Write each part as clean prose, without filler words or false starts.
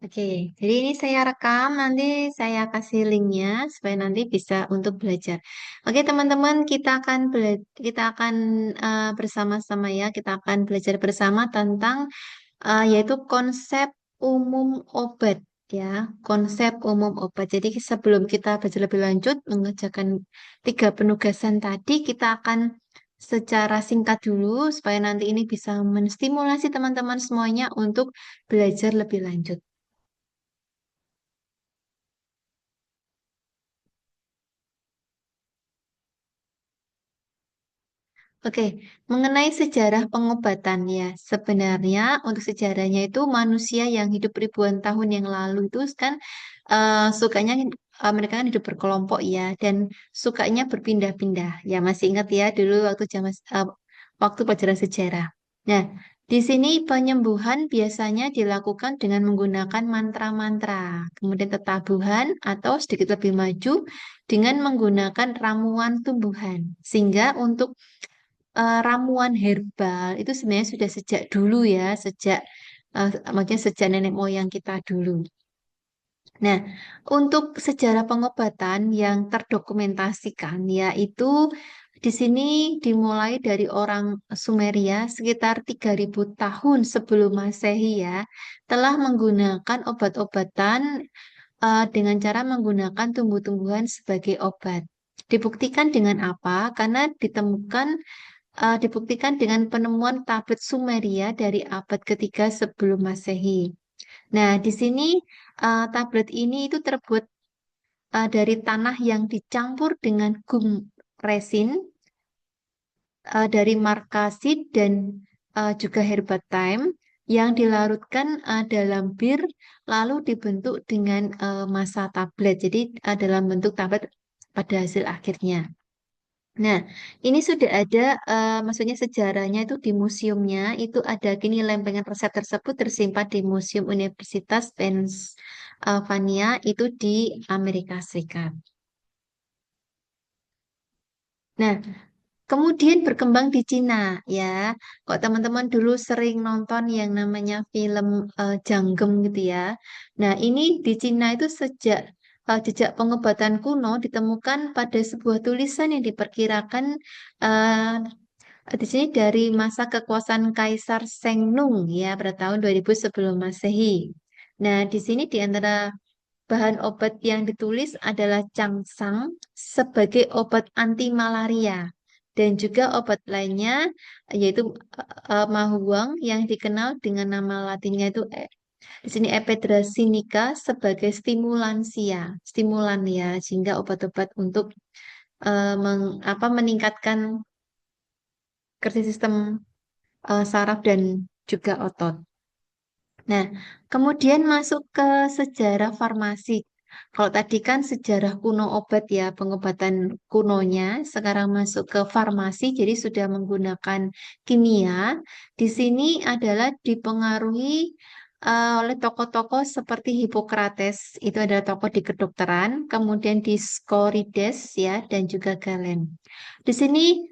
Oke, jadi ini saya rekam, nanti saya kasih linknya supaya nanti bisa untuk belajar. Oke, teman-teman, kita akan bersama-sama ya, kita akan belajar bersama tentang yaitu konsep umum obat ya, konsep umum obat. Jadi sebelum kita belajar lebih lanjut mengerjakan tiga penugasan tadi, kita akan secara singkat dulu supaya nanti ini bisa menstimulasi teman-teman semuanya untuk belajar lebih lanjut. Oke, mengenai sejarah pengobatan ya, sebenarnya untuk sejarahnya itu manusia yang hidup ribuan tahun yang lalu itu kan sukanya mereka kan hidup berkelompok ya dan sukanya berpindah-pindah. Ya masih ingat ya dulu waktu pelajaran sejarah. Nah, di sini penyembuhan biasanya dilakukan dengan menggunakan mantra-mantra, kemudian tetabuhan atau sedikit lebih maju dengan menggunakan ramuan tumbuhan. Sehingga untuk ramuan herbal itu sebenarnya sudah sejak dulu ya, maksudnya sejak nenek moyang kita dulu. Nah, untuk sejarah pengobatan yang terdokumentasikan yaitu di sini dimulai dari orang Sumeria sekitar 3000 tahun sebelum Masehi ya, telah menggunakan obat-obatan dengan cara menggunakan tumbuh-tumbuhan sebagai obat. Dibuktikan dengan apa? Karena dibuktikan dengan penemuan tablet Sumeria dari abad ketiga sebelum Masehi. Nah, di sini tablet ini itu terbuat dari tanah yang dicampur dengan gum resin dari markasit dan juga herbatim yang dilarutkan dalam bir lalu dibentuk dengan massa tablet. Jadi dalam bentuk tablet pada hasil akhirnya. Nah, ini sudah ada, maksudnya sejarahnya itu di museumnya, itu ada kini lempengan resep tersebut tersimpan di Museum Universitas Pennsylvania itu di Amerika Serikat. Nah, kemudian berkembang di Cina, ya. Kok teman-teman dulu sering nonton yang namanya film Janggem gitu ya. Nah, ini di Cina itu sejak jejak pengobatan kuno ditemukan pada sebuah tulisan yang diperkirakan di sini dari masa kekuasaan Kaisar Sheng Nung ya pada tahun 2000 sebelum Masehi. Nah, di sini di antara bahan obat yang ditulis adalah cangsang sebagai obat anti malaria dan juga obat lainnya yaitu mahuang yang dikenal dengan nama latinnya itu di sini Ephedra sinica sebagai stimulan ya sehingga obat-obat untuk meningkatkan kerja sistem saraf dan juga otot. Nah, kemudian masuk ke sejarah farmasi. Kalau tadi kan sejarah kuno obat ya, pengobatan kunonya, sekarang masuk ke farmasi, jadi sudah menggunakan kimia. Di sini adalah dipengaruhi oleh tokoh-tokoh seperti Hippocrates, itu adalah tokoh di kedokteran, kemudian Dioscorides ya, dan juga Galen. Di sini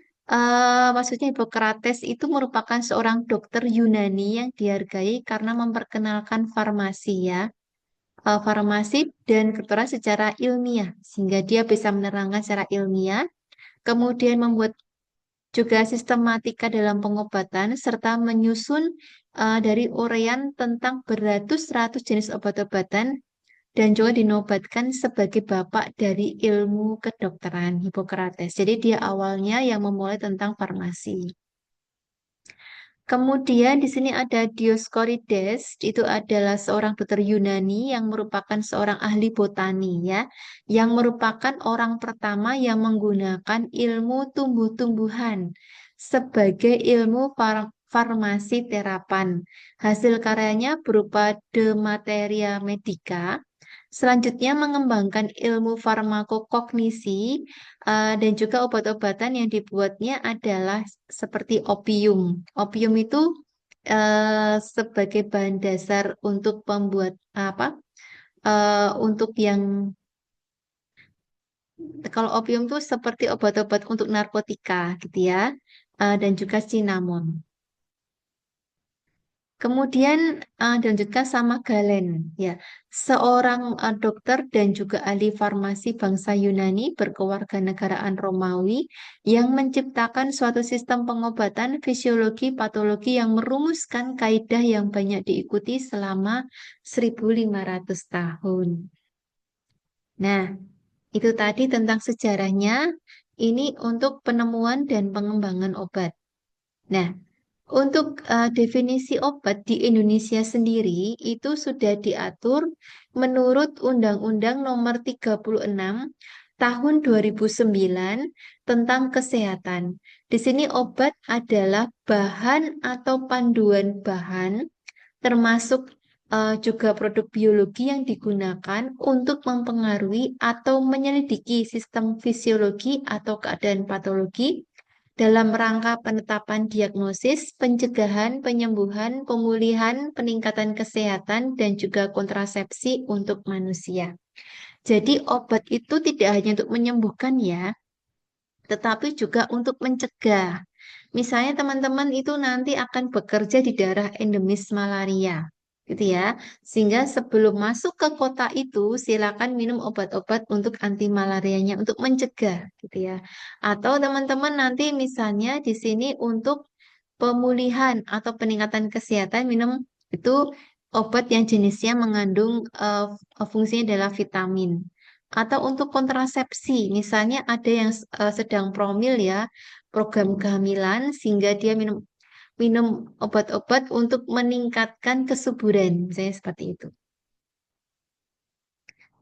maksudnya Hippocrates itu merupakan seorang dokter Yunani yang dihargai karena memperkenalkan farmasi ya, farmasi dan kedokteran secara ilmiah sehingga dia bisa menerangkan secara ilmiah, kemudian membuat juga sistematika dalam pengobatan serta menyusun dari uraian tentang beratus-ratus jenis obat-obatan dan juga dinobatkan sebagai bapak dari ilmu kedokteran Hippocrates. Jadi dia awalnya yang memulai tentang farmasi. Kemudian di sini ada Dioscorides, itu adalah seorang dokter Yunani yang merupakan seorang ahli botani ya, yang merupakan orang pertama yang menggunakan ilmu tumbuh-tumbuhan sebagai ilmu farmasi terapan. Hasil karyanya berupa De Materia Medica. Selanjutnya mengembangkan ilmu farmakokognisi dan juga obat-obatan yang dibuatnya adalah seperti opium. Opium itu sebagai bahan dasar untuk pembuat apa? Untuk yang kalau opium itu seperti obat-obat untuk narkotika gitu ya, dan juga cinnamon. Kemudian dilanjutkan sama Galen, ya, seorang dokter dan juga ahli farmasi bangsa Yunani berkewarganegaraan Romawi yang menciptakan suatu sistem pengobatan fisiologi patologi yang merumuskan kaidah yang banyak diikuti selama 1500 tahun. Nah, itu tadi tentang sejarahnya. Ini untuk penemuan dan pengembangan obat. Nah, untuk definisi obat di Indonesia sendiri itu sudah diatur menurut Undang-Undang Nomor 36 Tahun 2009 tentang kesehatan. Di sini obat adalah bahan atau panduan bahan termasuk juga produk biologi yang digunakan untuk mempengaruhi atau menyelidiki sistem fisiologi atau keadaan patologi dalam rangka penetapan diagnosis, pencegahan, penyembuhan, pemulihan, peningkatan kesehatan, dan juga kontrasepsi untuk manusia. Jadi obat itu tidak hanya untuk menyembuhkan ya, tetapi juga untuk mencegah. Misalnya teman-teman itu nanti akan bekerja di daerah endemis malaria, gitu ya. Sehingga sebelum masuk ke kota itu, silakan minum obat-obat untuk anti malarianya, untuk mencegah, gitu ya. Atau teman-teman nanti misalnya di sini untuk pemulihan atau peningkatan kesehatan minum itu obat yang jenisnya mengandung fungsinya adalah vitamin. Atau untuk kontrasepsi, misalnya ada yang sedang promil ya, program kehamilan sehingga dia minum minum obat-obat untuk meningkatkan kesuburan, misalnya seperti itu.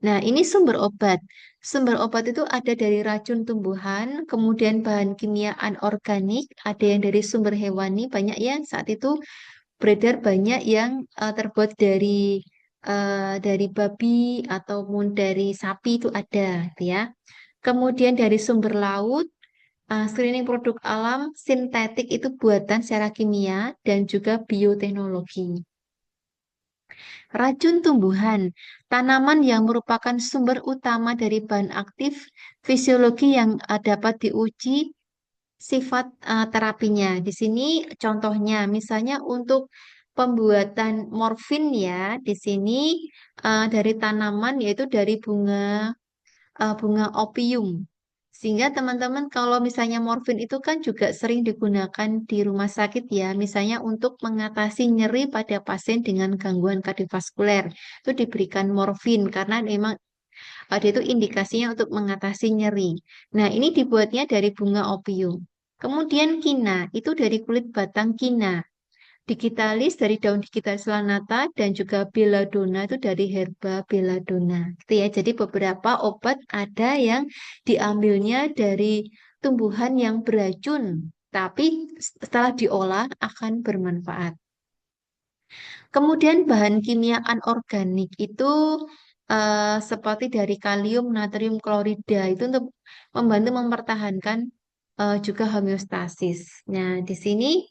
Nah, ini sumber obat. Sumber obat itu ada dari racun tumbuhan, kemudian bahan kimia anorganik, ada yang dari sumber hewani, banyak ya saat itu beredar banyak yang terbuat dari babi ataupun dari sapi itu ada, gitu ya. Kemudian dari sumber laut, screening produk alam, sintetik itu buatan secara kimia dan juga bioteknologi. Racun tumbuhan, tanaman yang merupakan sumber utama dari bahan aktif fisiologi yang dapat diuji sifat terapinya. Di sini contohnya, misalnya untuk pembuatan morfin ya, di sini dari tanaman yaitu dari bunga opium. Sehingga teman-teman kalau misalnya morfin itu kan juga sering digunakan di rumah sakit ya, misalnya untuk mengatasi nyeri pada pasien dengan gangguan kardiovaskuler. Itu diberikan morfin karena memang dia itu indikasinya untuk mengatasi nyeri. Nah, ini dibuatnya dari bunga opium. Kemudian kina, itu dari kulit batang kina. Digitalis dari daun digitalis lanata dan juga belladonna itu dari herba belladonna. Gitu ya. Jadi beberapa obat ada yang diambilnya dari tumbuhan yang beracun, tapi setelah diolah akan bermanfaat. Kemudian bahan kimia anorganik itu seperti dari kalium, natrium klorida itu untuk membantu mempertahankan juga homeostasis. Nah, di sini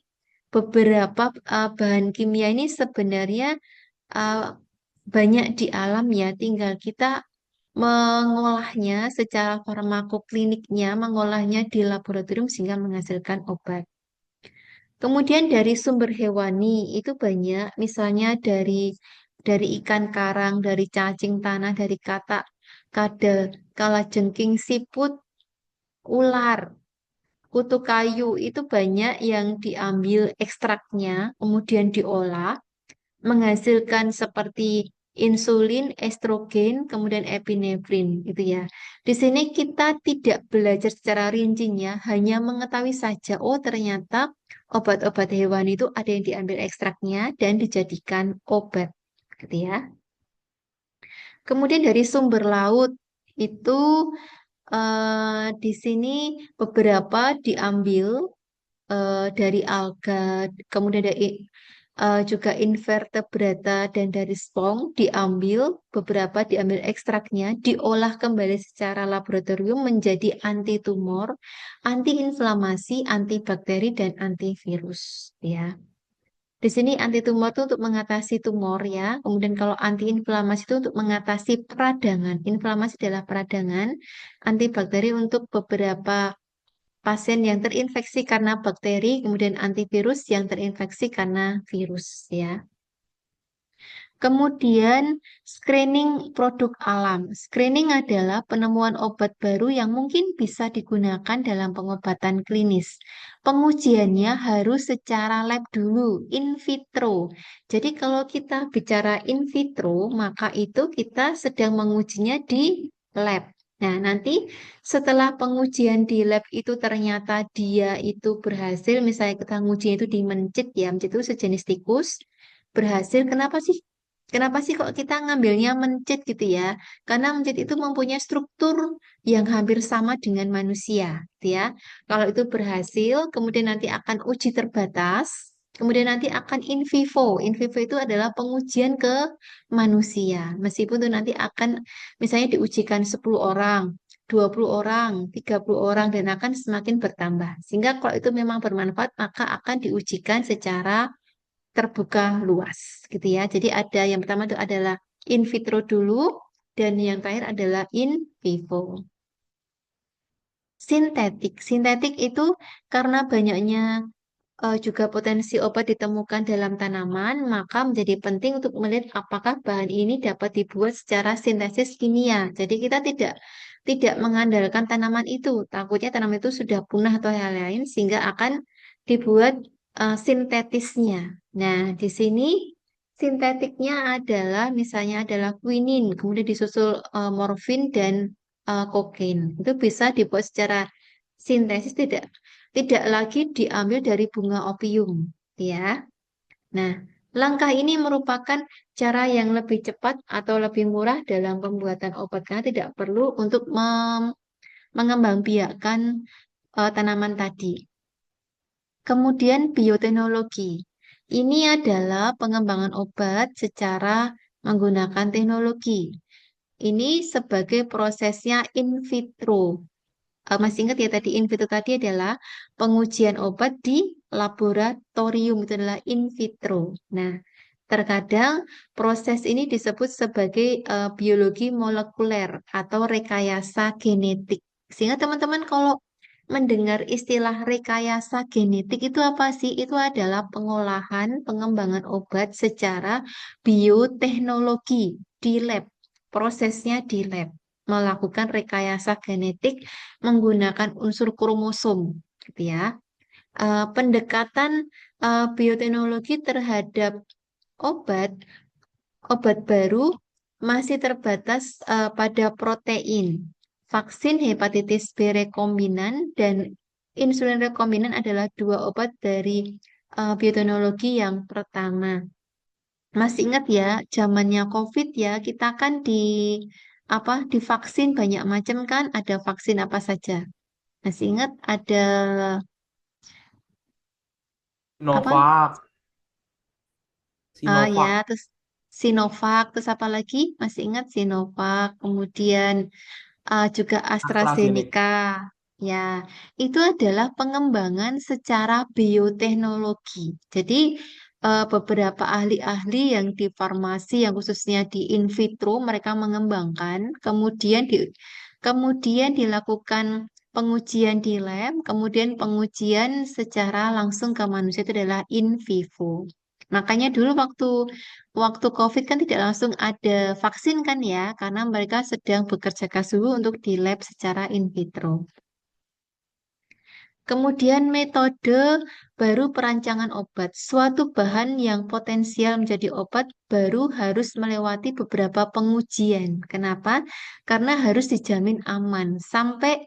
beberapa bahan kimia ini sebenarnya uh, banyak di alam ya, tinggal kita mengolahnya secara farmakokliniknya, mengolahnya di laboratorium sehingga menghasilkan obat. Kemudian dari sumber hewani itu banyak, misalnya dari ikan karang, dari cacing tanah, dari katak, kadal, kalajengking, siput, ular, kutu kayu itu banyak yang diambil ekstraknya, kemudian diolah, menghasilkan seperti insulin, estrogen, kemudian epinefrin gitu ya. Di sini kita tidak belajar secara rincinya, hanya mengetahui saja, oh ternyata obat-obat hewan itu ada yang diambil ekstraknya dan dijadikan obat gitu ya. Kemudian dari sumber laut itu di sini beberapa diambil dari alga, kemudian dari juga invertebrata dan dari spong diambil, beberapa diambil ekstraknya, diolah kembali secara laboratorium menjadi anti tumor, anti inflamasi, antibakteri dan antivirus ya. Di sini anti tumor itu untuk mengatasi tumor ya. Kemudian kalau anti inflamasi itu untuk mengatasi peradangan. Inflamasi adalah peradangan. Antibakteri untuk beberapa pasien yang terinfeksi karena bakteri, kemudian antivirus yang terinfeksi karena virus ya. Kemudian screening produk alam. Screening adalah penemuan obat baru yang mungkin bisa digunakan dalam pengobatan klinis. Pengujiannya harus secara lab dulu, in vitro. Jadi kalau kita bicara in vitro, maka itu kita sedang mengujinya di lab. Nah, nanti setelah pengujian di lab itu ternyata dia itu berhasil, misalnya kita nguji itu di mencit ya, mencit itu sejenis tikus, berhasil. Kenapa sih kok kita ngambilnya mencit gitu ya? Karena mencit itu mempunyai struktur yang hampir sama dengan manusia, gitu ya. Kalau itu berhasil, kemudian nanti akan uji terbatas, kemudian nanti akan in vivo. In vivo itu adalah pengujian ke manusia. Meskipun itu nanti akan misalnya diujikan 10 orang, 20 orang, 30 orang, dan akan semakin bertambah. Sehingga kalau itu memang bermanfaat, maka akan diujikan secara terbuka luas gitu ya. Jadi ada yang pertama itu adalah in vitro dulu dan yang terakhir adalah in vivo. Sintetik. Sintetik itu karena banyaknya juga potensi obat ditemukan dalam tanaman, maka menjadi penting untuk melihat apakah bahan ini dapat dibuat secara sintesis kimia. Jadi kita tidak mengandalkan tanaman itu. Takutnya tanaman itu sudah punah atau hal lain sehingga akan dibuat sintetisnya. Nah, di sini sintetiknya adalah misalnya adalah quinin, kemudian disusul morfin dan kokain. Itu bisa dibuat secara sintesis tidak lagi diambil dari bunga opium, ya. Nah, langkah ini merupakan cara yang lebih cepat atau lebih murah dalam pembuatan obat karena tidak perlu untuk mengembangbiakkan tanaman tadi. Kemudian bioteknologi. Ini adalah pengembangan obat secara menggunakan teknologi. Ini sebagai prosesnya in vitro. Masih ingat ya tadi in vitro tadi adalah pengujian obat di laboratorium itu adalah in vitro. Nah, terkadang proses ini disebut sebagai biologi molekuler atau rekayasa genetik. Sehingga teman-teman kalau mendengar istilah rekayasa genetik itu apa sih? Itu adalah pengolahan, pengembangan obat secara bioteknologi di lab. Prosesnya di lab melakukan rekayasa genetik menggunakan unsur kromosom, gitu ya. Pendekatan bioteknologi terhadap obat obat baru masih terbatas pada protein. Vaksin hepatitis B rekombinan dan insulin rekombinan adalah dua obat dari bioteknologi yang pertama. Masih ingat ya, zamannya COVID ya, kita kan divaksin banyak macam kan, ada vaksin apa saja. Masih ingat ada apa? Sinovac, Ya, Sinovac, terus Sinovac, terus apa lagi? Masih ingat Sinovac, kemudian juga AstraZeneca. AstraZeneca. Ya, itu adalah pengembangan secara bioteknologi. Jadi beberapa ahli-ahli yang di farmasi, yang khususnya di in vitro, mereka mengembangkan, kemudian dilakukan pengujian di lab, kemudian pengujian secara langsung ke manusia itu adalah in vivo. Makanya dulu waktu waktu COVID kan tidak langsung ada vaksin kan ya, karena mereka sedang bekerja keras dulu untuk di lab secara in vitro. Kemudian metode baru perancangan obat. Suatu bahan yang potensial menjadi obat baru harus melewati beberapa pengujian. Kenapa? Karena harus dijamin aman. Sampai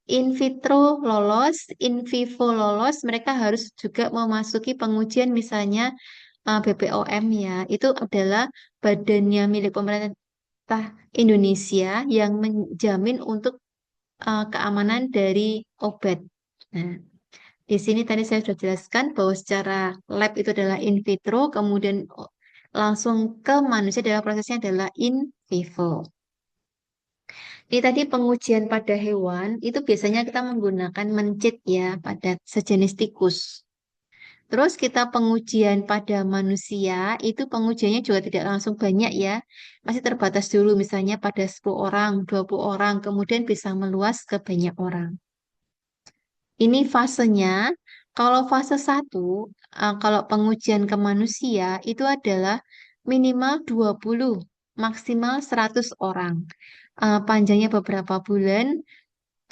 in vitro lolos, in vivo lolos, mereka harus juga memasuki pengujian misalnya BPOM ya. Itu adalah badannya milik pemerintah Indonesia yang menjamin untuk keamanan dari obat. Nah, di sini tadi saya sudah jelaskan bahwa secara lab itu adalah in vitro, kemudian langsung ke manusia adalah prosesnya adalah in vivo. Ini tadi pengujian pada hewan, itu biasanya kita menggunakan mencit ya pada sejenis tikus. Terus kita pengujian pada manusia, itu pengujiannya juga tidak langsung banyak ya. Masih terbatas dulu misalnya pada 10 orang, 20 orang, kemudian bisa meluas ke banyak orang. Ini fasenya, kalau fase satu, kalau pengujian ke manusia itu adalah minimal 20, maksimal 100 orang. Panjangnya beberapa bulan,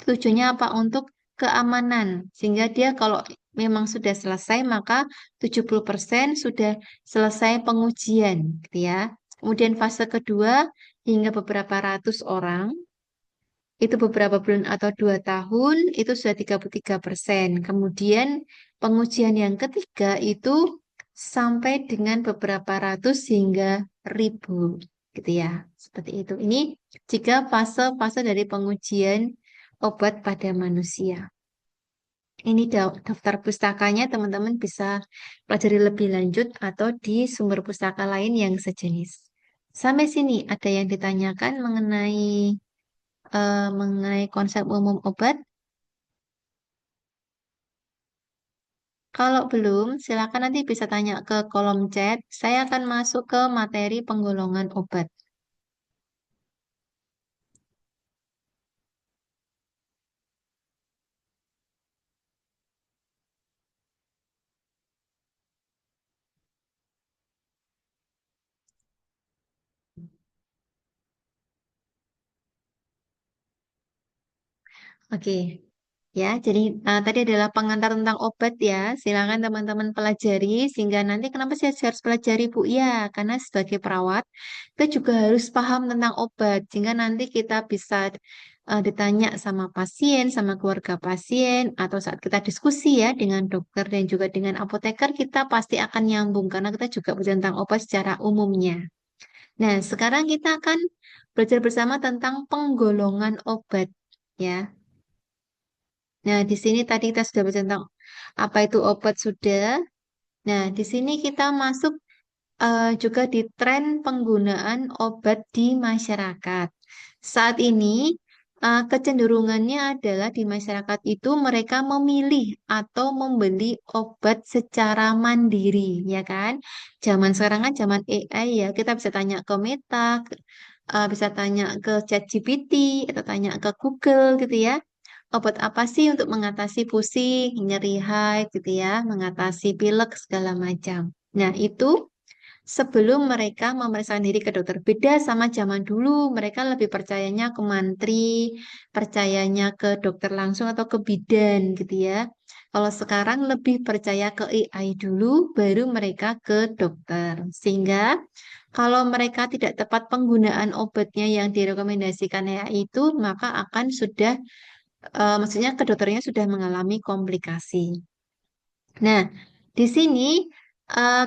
tujuannya apa? Untuk keamanan. Sehingga dia kalau memang sudah selesai, maka 70% sudah selesai pengujian, gitu ya. Kemudian fase kedua, hingga beberapa ratus orang, itu beberapa bulan atau 2 tahun, itu sudah 33%. Kemudian pengujian yang ketiga itu sampai dengan beberapa ratus hingga ribu, gitu ya. Seperti itu. Ini jika fase-fase dari pengujian obat pada manusia. Ini daftar pustakanya teman-teman bisa pelajari lebih lanjut atau di sumber pustaka lain yang sejenis. Sampai sini ada yang ditanyakan mengenai konsep umum obat. Kalau belum, silakan nanti bisa tanya ke kolom chat. Saya akan masuk ke materi penggolongan obat. Oke, ya. Jadi tadi adalah pengantar tentang obat ya. Silakan teman-teman pelajari sehingga nanti kenapa sih harus pelajari Bu? Ya, karena sebagai perawat kita juga harus paham tentang obat sehingga nanti kita bisa ditanya sama pasien, sama keluarga pasien atau saat kita diskusi ya dengan dokter dan juga dengan apoteker kita pasti akan nyambung karena kita juga belajar tentang obat secara umumnya. Nah, sekarang kita akan belajar bersama tentang penggolongan obat ya. Nah, di sini tadi kita sudah bicara tentang apa itu obat sudah. Nah, di sini kita masuk juga di tren penggunaan obat di masyarakat. Saat ini kecenderungannya adalah di masyarakat itu mereka memilih atau membeli obat secara mandiri, ya kan? Zaman sekarang kan zaman AI ya, kita bisa tanya ke Meta, bisa tanya ke ChatGPT, atau tanya ke Google gitu ya. Obat apa sih untuk mengatasi pusing, nyeri head gitu ya, mengatasi pilek segala macam. Nah, itu sebelum mereka memeriksakan diri ke dokter. Beda sama zaman dulu, mereka lebih percayanya ke mantri, percayanya ke dokter langsung atau ke bidan gitu ya. Kalau sekarang lebih percaya ke AI dulu, baru mereka ke dokter. Sehingga kalau mereka tidak tepat penggunaan obatnya yang direkomendasikan AI itu, maka akan sudah maksudnya ke dokternya sudah mengalami komplikasi. Nah, di sini eh,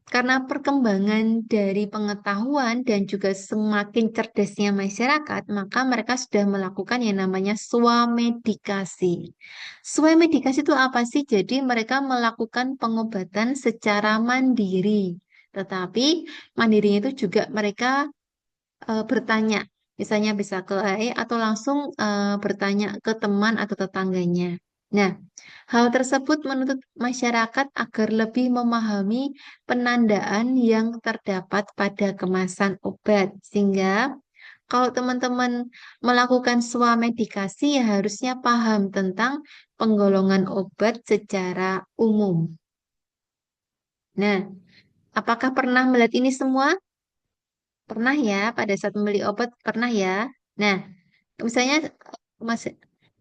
karena perkembangan dari pengetahuan dan juga semakin cerdasnya masyarakat, maka mereka sudah melakukan yang namanya swamedikasi. Swamedikasi itu apa sih? Jadi mereka melakukan pengobatan secara mandiri. Tetapi mandirinya itu juga mereka bertanya, misalnya bisa ke AI atau langsung bertanya ke teman atau tetangganya. Nah, hal tersebut menuntut masyarakat agar lebih memahami penandaan yang terdapat pada kemasan obat, sehingga kalau teman-teman melakukan swamedikasi ya harusnya paham tentang penggolongan obat secara umum. Nah, apakah pernah melihat ini semua? Pernah ya, pada saat membeli obat pernah ya. Nah, misalnya Mas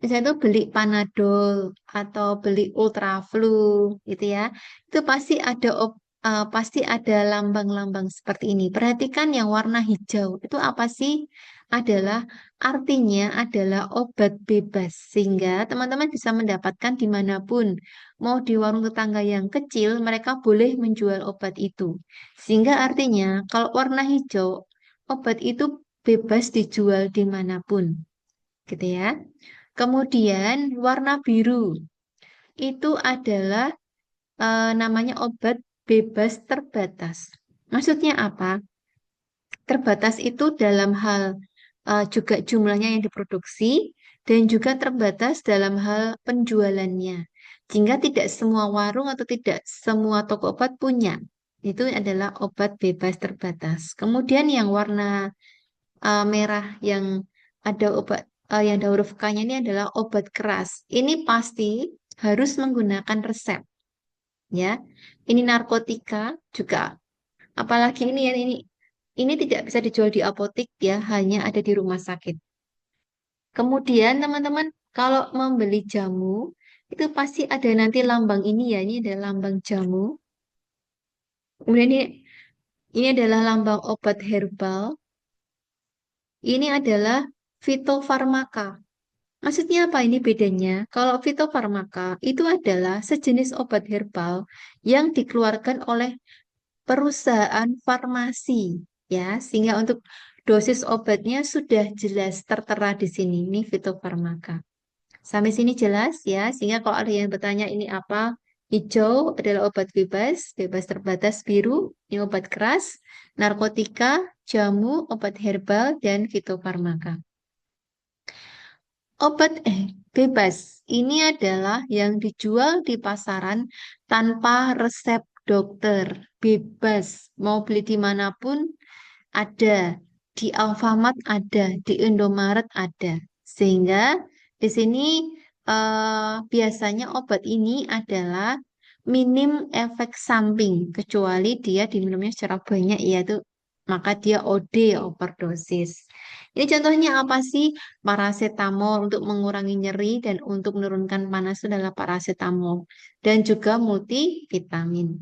misalnya itu beli Panadol atau beli Ultraflu gitu ya. Itu pasti ada lambang-lambang seperti ini. Perhatikan yang warna hijau. Itu apa sih? Adalah artinya adalah obat bebas sehingga teman-teman bisa mendapatkan dimanapun. Mau di warung tetangga yang kecil, mereka boleh menjual obat itu. Sehingga artinya kalau warna hijau, obat itu bebas dijual dimanapun gitu ya. Kemudian warna biru itu adalah namanya obat bebas terbatas. Maksudnya apa? Terbatas itu dalam hal juga jumlahnya yang diproduksi dan juga terbatas dalam hal penjualannya. Sehingga tidak semua warung atau tidak semua toko obat punya. Itu adalah obat bebas terbatas. Kemudian yang warna merah yang ada obat yang ada huruf K-nya ini adalah obat keras. Ini pasti harus menggunakan resep, ya. Ini narkotika juga. Apalagi ini ya ini tidak bisa dijual di apotek ya, hanya ada di rumah sakit. Kemudian teman-teman kalau membeli jamu itu pasti ada nanti lambang ini ya, ini ada lambang jamu. Kemudian ini adalah lambang obat herbal. Ini adalah fitofarmaka. Maksudnya apa ini bedanya? Kalau fitofarmaka itu adalah sejenis obat herbal yang dikeluarkan oleh perusahaan farmasi ya, sehingga untuk dosis obatnya sudah jelas tertera di sini. Ini fitofarmaka. Sampai sini jelas ya, sehingga kalau ada yang bertanya ini apa? Hijau adalah obat bebas, bebas terbatas. Biru ini obat keras, narkotika, jamu, obat herbal, dan fitofarmaka. Obat bebas ini adalah yang dijual di pasaran tanpa resep dokter. Bebas, mau beli di manapun ada, di Alfamart ada, di Indomaret ada. Sehingga di sini biasanya obat ini adalah minim efek samping, kecuali dia diminumnya secara banyak, yaitu maka dia OD, overdosis. Ini contohnya apa sih? Paracetamol untuk mengurangi nyeri dan untuk menurunkan panas itu adalah paracetamol. Dan juga multivitamin.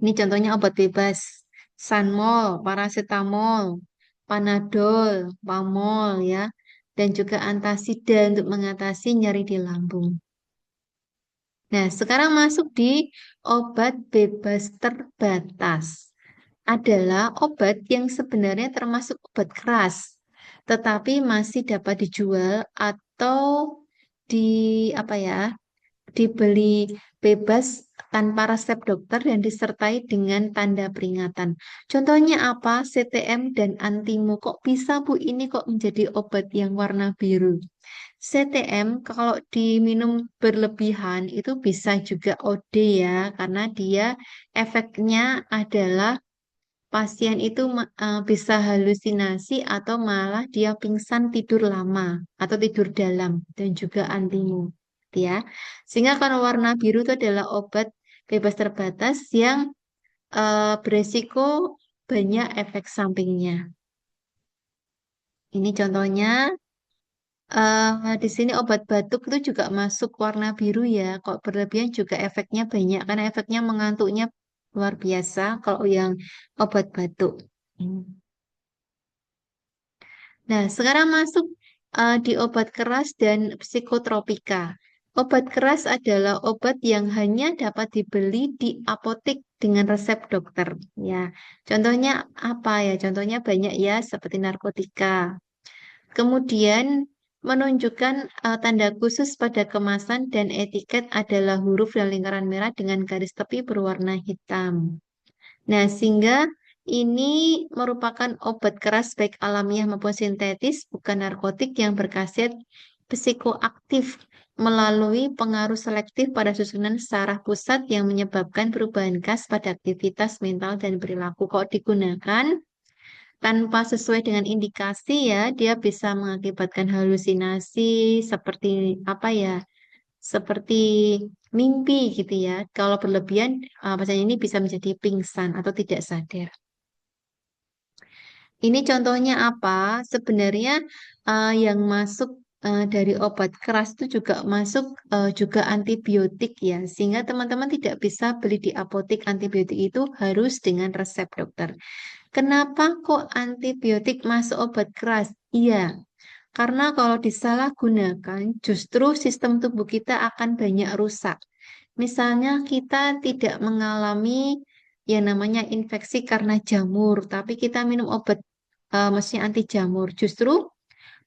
Ini contohnya obat bebas. Sanmol, paracetamol, panadol, pamol ya. Dan juga antasida untuk mengatasi nyeri di lambung. Nah, sekarang masuk di obat bebas terbatas. Adalah obat yang sebenarnya termasuk obat keras, tetapi masih dapat dijual atau di apa ya, dibeli bebas tanpa resep dokter dan disertai dengan tanda peringatan. Contohnya apa? CTM dan Antimo. Kok bisa Bu ini kok menjadi obat yang warna biru? CTM kalau diminum berlebihan itu bisa juga OD ya, karena dia efeknya adalah pasien itu bisa halusinasi atau malah dia pingsan tidur lama atau tidur dalam dan juga antimo ya. Sehingga kalau warna biru itu adalah obat bebas terbatas yang beresiko banyak efek sampingnya. Ini contohnya di sini obat batuk itu juga masuk warna biru ya. Kok berlebihan juga efeknya banyak karena efeknya mengantuknya luar biasa kalau yang obat batuk. Hmm. Nah, sekarang masuk di obat keras dan psikotropika. Obat keras adalah obat yang hanya dapat dibeli di apotek dengan resep dokter. Ya, contohnya apa ya? Contohnya banyak ya, seperti narkotika. Kemudian menunjukkan tanda khusus pada kemasan dan etiket adalah huruf dan lingkaran merah dengan garis tepi berwarna hitam. Nah, sehingga ini merupakan obat keras baik alamiah maupun sintetis, bukan narkotik yang berkhasiat psikoaktif melalui pengaruh selektif pada susunan saraf pusat yang menyebabkan perubahan khas pada aktivitas mental dan perilaku. Kalau digunakan tanpa sesuai dengan indikasi ya, dia bisa mengakibatkan halusinasi seperti apa ya? Seperti mimpi gitu ya. Kalau berlebihan, pasien ini bisa menjadi pingsan atau tidak sadar. Ini contohnya apa? Sebenarnya yang masuk dari obat keras itu juga masuk juga antibiotik ya, sehingga teman-teman tidak bisa beli di apotek antibiotik itu harus dengan resep dokter. Kenapa kok antibiotik masuk obat keras? Iya, karena kalau disalahgunakan, justru sistem tubuh kita akan banyak rusak. Misalnya kita tidak mengalami yang namanya infeksi karena jamur, tapi kita minum obat maksudnya anti jamur. Justru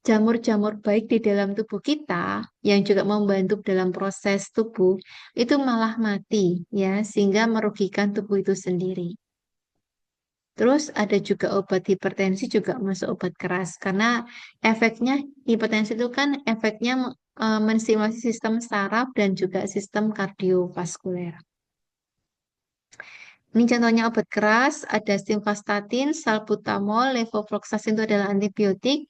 jamur-jamur baik di dalam tubuh kita yang juga membantu dalam proses tubuh itu malah mati ya, sehingga merugikan tubuh itu sendiri. Terus ada juga obat hipertensi juga masuk obat keras karena efeknya hipertensi itu kan efeknya menstimulasi sistem saraf dan juga sistem kardiovaskuler. Ini contohnya obat keras, ada simvastatin, salbutamol, levofloxacin itu adalah antibiotik.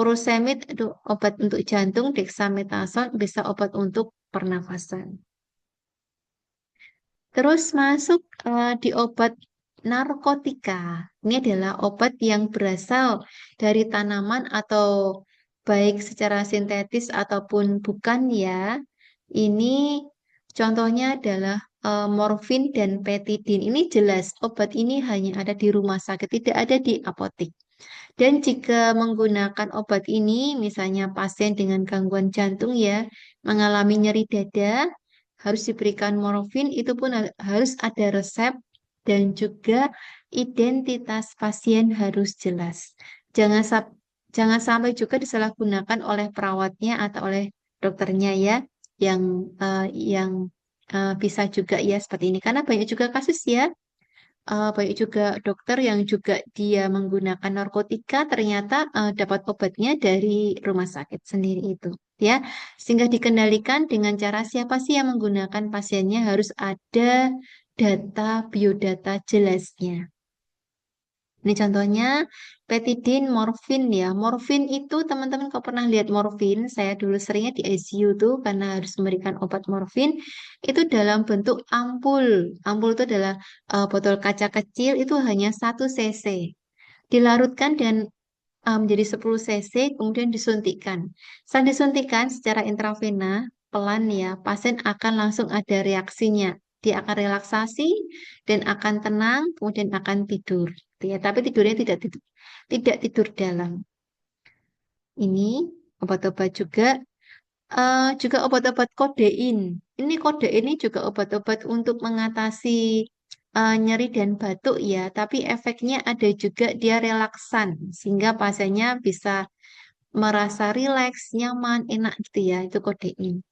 furosemid itu obat untuk jantung, dexamethasone bisa obat untuk pernafasan. Terus masuk di obat narkotika. Ini adalah obat yang berasal dari tanaman atau baik secara sintetis ataupun bukan ya. Ini contohnya adalah morfin dan petidin. Ini jelas obat ini hanya ada di rumah sakit, tidak ada di apotek. Dan jika menggunakan obat ini, misalnya pasien dengan gangguan jantung ya, mengalami nyeri dada, harus diberikan morfin, itu pun harus ada resep dan juga identitas pasien harus jelas. Jangan jangan sampai juga disalahgunakan oleh perawatnya atau oleh dokternya ya, yang bisa juga ya seperti ini. Karena banyak juga kasus ya banyak juga dokter yang juga dia menggunakan narkotika ternyata dapat obatnya dari rumah sakit sendiri itu ya sehingga dikendalikan dengan cara siapa sih yang menggunakan pasiennya harus ada data biodata jelasnya. Ini contohnya petidin, morfin ya. Morfin itu teman-teman kalau pernah lihat morfin, saya dulu seringnya di ICU tuh karena harus memberikan obat morfin itu dalam bentuk ampul. Ampul itu adalah botol kaca kecil itu hanya 1 cc. Dilarutkan dan menjadi 10 cc kemudian disuntikkan. Saat disuntikkan secara intravena pelan ya, pasien akan langsung ada reaksinya. Dia akan relaksasi dan akan tenang, kemudian akan tidur. Gitu ya, tapi tidurnya tidak tidur dalam. Ini obat-obat juga obat-obat kodein. Ini kodein ini juga obat-obat untuk mengatasi nyeri dan batuk ya, tapi efeknya ada juga dia relaksan sehingga pasiennya bisa merasa rileks, nyaman, enak gitu ya, itu kodein.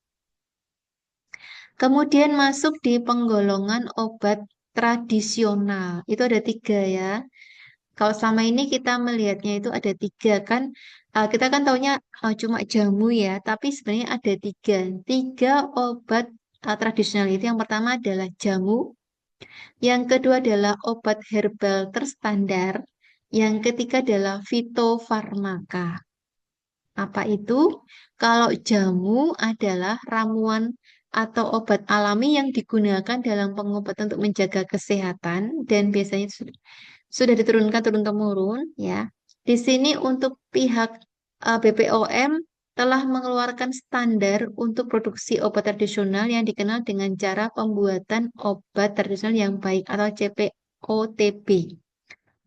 Kemudian masuk di penggolongan obat tradisional. Itu ada 3 ya. Kalau selama ini kita melihatnya itu ada 3 kan. Kita kan taunya cuma jamu ya, tapi sebenarnya ada 3. 3 obat tradisional itu yang pertama adalah jamu, yang kedua adalah obat herbal terstandar, yang ketiga adalah fitofarmaka. Apa itu? Kalau jamu adalah ramuan atau obat alami yang digunakan dalam pengobatan untuk menjaga kesehatan dan biasanya sudah diturunkan turun-temurun ya. Di sini untuk pihak BPOM telah mengeluarkan standar untuk produksi obat tradisional yang dikenal dengan cara pembuatan obat tradisional yang baik atau CPOTB.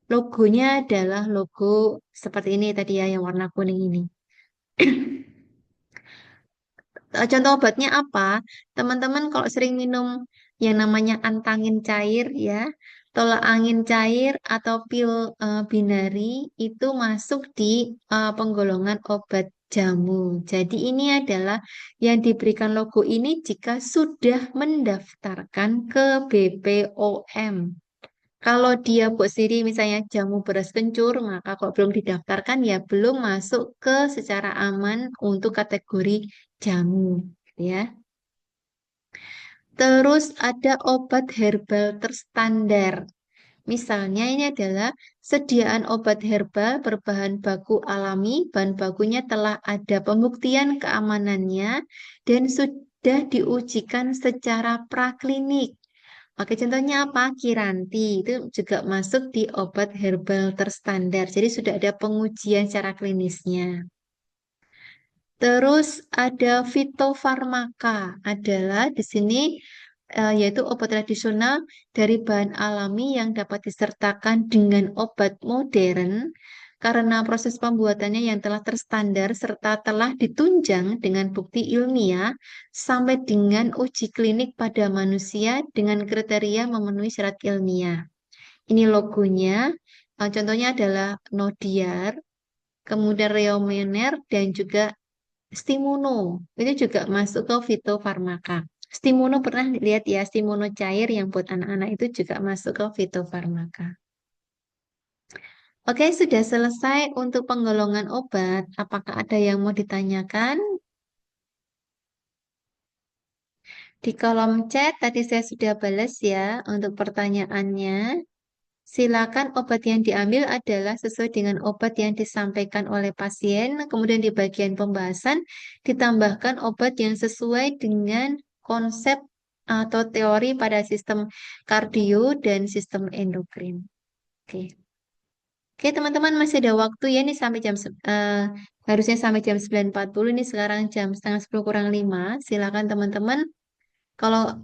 Logonya adalah logo seperti ini tadi ya yang warna kuning ini. Contoh obatnya apa? Teman-teman kalau sering minum yang namanya antangin cair ya, tolak angin cair atau pil binari itu masuk di penggolongan obat jamu. Jadi ini adalah yang diberikan logo ini jika sudah mendaftarkan ke BPOM. Kalau dia buat sendiri misalnya jamu beras kencur, maka kalau belum didaftarkan ya belum masuk ke secara aman untuk kategori jamu, ya. Terus ada obat herbal terstandar. Misalnya ini adalah sediaan obat herbal berbahan baku alami, bahan bakunya telah ada pembuktian keamanannya dan sudah diujikan secara praklinik. Oke, contohnya apa? Kiranti itu juga masuk di obat herbal terstandar. Jadi sudah ada pengujian secara klinisnya. Terus ada fitofarmaka adalah di sini yaitu obat tradisional dari bahan alami yang dapat disertakan dengan obat modern karena proses pembuatannya yang telah terstandar serta telah ditunjang dengan bukti ilmiah sampai dengan uji klinik pada manusia dengan kriteria memenuhi syarat ilmiah. Ini logonya, contohnya adalah Nodiar, kemudian Reomener dan juga Stimuno itu juga masuk ke fitofarmaka. Stimuno pernah lihat ya, Stimuno cair yang buat anak-anak itu juga masuk ke fitofarmaka. Oke, sudah selesai untuk penggolongan obat. Apakah ada yang mau ditanyakan? Di kolom chat tadi saya sudah balas ya untuk pertanyaannya. silakan obat yang diambil adalah sesuai dengan obat yang disampaikan oleh pasien. Kemudian di bagian pembahasan ditambahkan obat yang sesuai dengan konsep atau teori pada sistem kardio dan sistem endokrin. Oke. Oke, teman-teman masih ada waktu ya nih sampai harusnya sampai jam 9.40 ini sekarang jam setengah 10 kurang 5. Silakan teman-teman kalau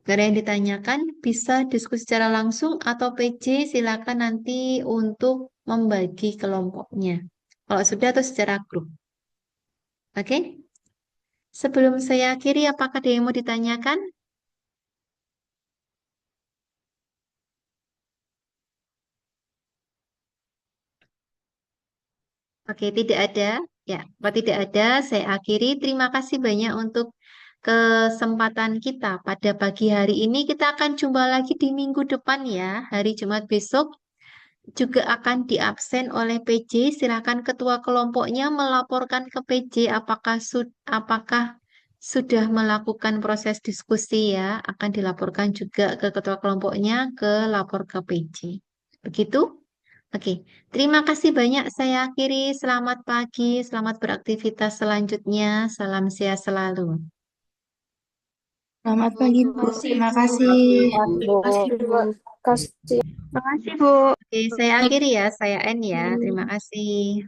gak ada yang ditanyakan bisa diskusi secara langsung atau PJ silakan nanti untuk membagi kelompoknya. Kalau sudah atau secara grup. Oke? Sebelum saya akhiri apakah ada yang mau ditanyakan? Oke, tidak ada. Ya, kalau tidak ada, saya akhiri. Terima kasih banyak untuk kesempatan kita pada pagi hari ini. Kita akan jumpa lagi di minggu depan ya, hari Jumat besok. Juga akan diabsen oleh PJ. Silakan ketua kelompoknya melaporkan ke PJ apakah sudah melakukan proses diskusi ya. Akan dilaporkan juga ke ketua kelompoknya ke lapor ke PJ. Begitu? Oke, terima kasih banyak. Saya akhiri. Selamat pagi, selamat beraktivitas selanjutnya. Salam sehat selalu. Selamat pagi, Bu. Terima kasih. Bu. Terima kasih, Bu. Kasih. Makasih, Bu. Oke, saya akhiri ya. Saya N ya. Terima kasih.